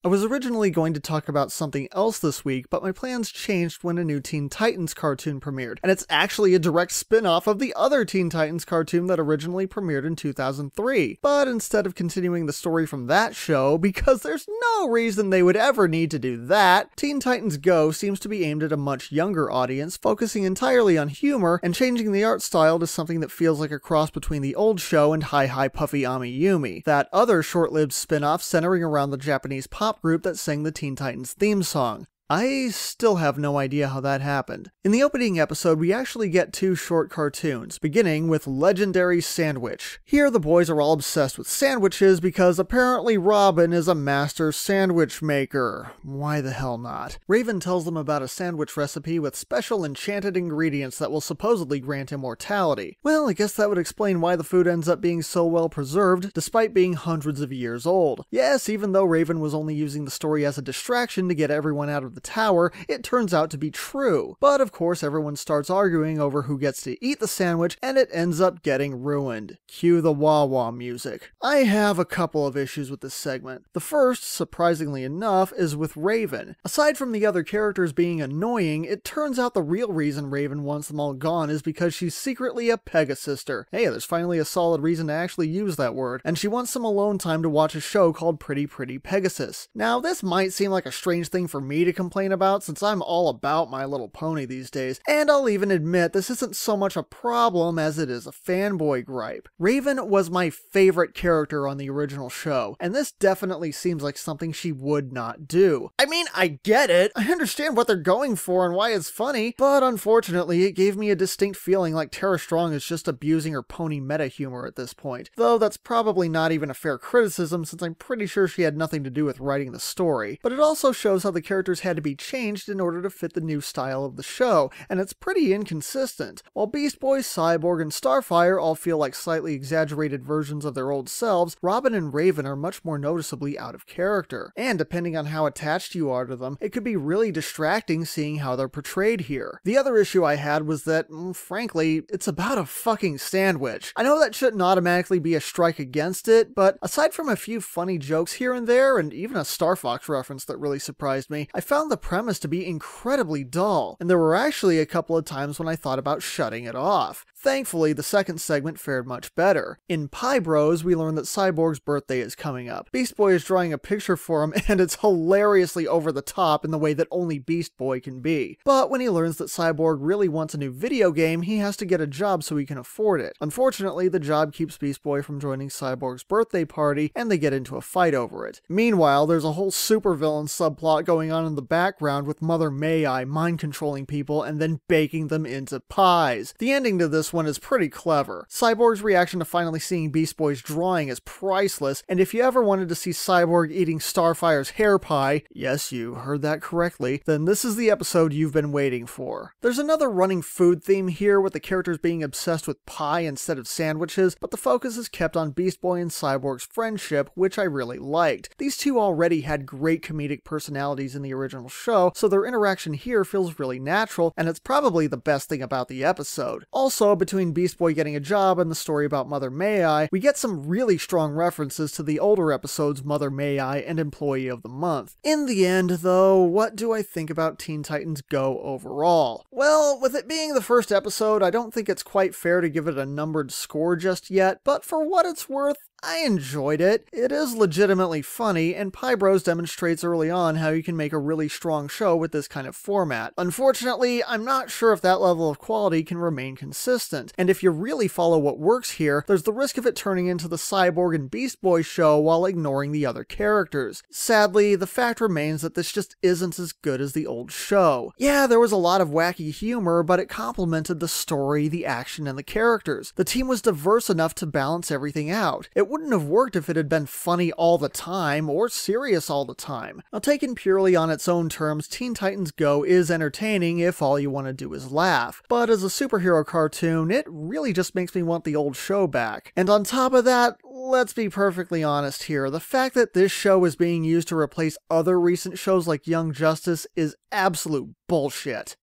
I was originally going to talk about something else this week, but my plans changed when a new Teen Titans cartoon premiered, and it's actually a direct spin-off of the other Teen Titans cartoon that originally premiered in 2003. But instead of continuing the story from that show, because there's no reason they would ever need to do that, Teen Titans Go seems to be aimed at a much younger audience, focusing entirely on humor and changing the art style to something that feels like a cross between the old show and Hi Hi Puffy Ami Yumi, that other short-lived spin-off centering around the Japanese pop group that sang the Teen Titans theme song. I still have no idea how that happened. In the opening episode, we actually get two short cartoons, beginning with Legendary Sandwich. Here the boys are all obsessed with sandwiches because apparently Robin is a master sandwich maker. Why the hell not? Raven tells them about a sandwich recipe with special enchanted ingredients that will supposedly grant immortality. Well, I guess that would explain why the food ends up being so well preserved, despite being hundreds of years old. Yes, even though Raven was only using the story as a distraction to get everyone out of the tower, it turns out to be true. But of course everyone starts arguing over who gets to eat the sandwich, and it ends up getting ruined. Cue the wah-wah music. I have a couple of issues with this segment. The first, surprisingly enough, is with Raven. Aside from the other characters being annoying, it turns out the real reason Raven wants them all gone is because she's secretly a Pegasister. Hey, there's finally a solid reason to actually use that word. And she wants some alone time to watch a show called Pretty Pretty Pegasus. Now, this might seem like a strange thing for me to complain about since I'm all about My Little Pony these days, and I'll even admit this isn't so much a problem as it is a fanboy gripe. Raven was my favorite character on the original show, and this definitely seems like something she would not do. I mean, I get it, I understand what they're going for and why it's funny, but unfortunately it gave me a distinct feeling like Tara Strong is just abusing her pony meta humor at this point, though that's probably not even a fair criticism since I'm pretty sure she had nothing to do with writing the story, but it also shows how the characters had to be changed in order to fit the new style of the show, and it's pretty inconsistent. While Beast Boy, Cyborg, and Starfire all feel like slightly exaggerated versions of their old selves, Robin and Raven are much more noticeably out of character. And depending on how attached you are to them, it could be really distracting seeing how they're portrayed here. The other issue I had was that, frankly, it's about a fucking sandwich. I know that shouldn't automatically be a strike against it, but aside from a few funny jokes here and there, and even a Star Fox reference that really surprised me, I found the premise to be incredibly dull, and there were actually a couple of times when I thought about shutting it off. Thankfully, the second segment fared much better. In Pie Bros, we learn that Cyborg's birthday is coming up. Beast Boy is drawing a picture for him, and it's hilariously over the top in the way that only Beast Boy can be. But when he learns that Cyborg really wants a new video game, he has to get a job so he can afford it. Unfortunately, the job keeps Beast Boy from joining Cyborg's birthday party, and they get into a fight over it. Meanwhile, there's a whole supervillain subplot going on in the background with Mother May-I mind-controlling people and then baking them into pies. The ending to this one is pretty clever. Cyborg's reaction to finally seeing Beast Boy's drawing is priceless, and if you ever wanted to see Cyborg eating Starfire's hair pie, yes, you heard that correctly, then this is the episode you've been waiting for. There's another running food theme here with the characters being obsessed with pie instead of sandwiches, but the focus is kept on Beast Boy and Cyborg's friendship, which I really liked. These two already had great comedic personalities in the original show, so their interaction here feels really natural, and it's probably the best thing about the episode. Also, between Beast Boy getting a job and the story about Mother May-I, we get some really strong references to the older episodes Mother May-I and Employee of the Month. In the end, though, what do I think about Teen Titans Go overall? Well, with it being the first episode, I don't think it's quite fair to give it a numbered score just yet, but for what it's worth, I enjoyed it. It is legitimately funny, and Pie Bros demonstrates early on how you can make a really strong show with this kind of format. Unfortunately, I'm not sure if that level of quality can remain consistent, and if you really follow what works here, there's the risk of it turning into the Cyborg and Beast Boy show while ignoring the other characters. Sadly, the fact remains that this just isn't as good as the old show. Yeah, there was a lot of wacky humor, but it complemented the story, the action, and the characters. The team was diverse enough to balance everything out. It wouldn't have worked if it had been funny all the time or serious all the time. Now, taken purely on its own terms, Teen Titans Go is entertaining if all you want to do is laugh. But as a superhero cartoon, it really just makes me want the old show back. And on top of that, let's be perfectly honest here, the fact that this show is being used to replace other recent shows like Young Justice is absolute bullshit.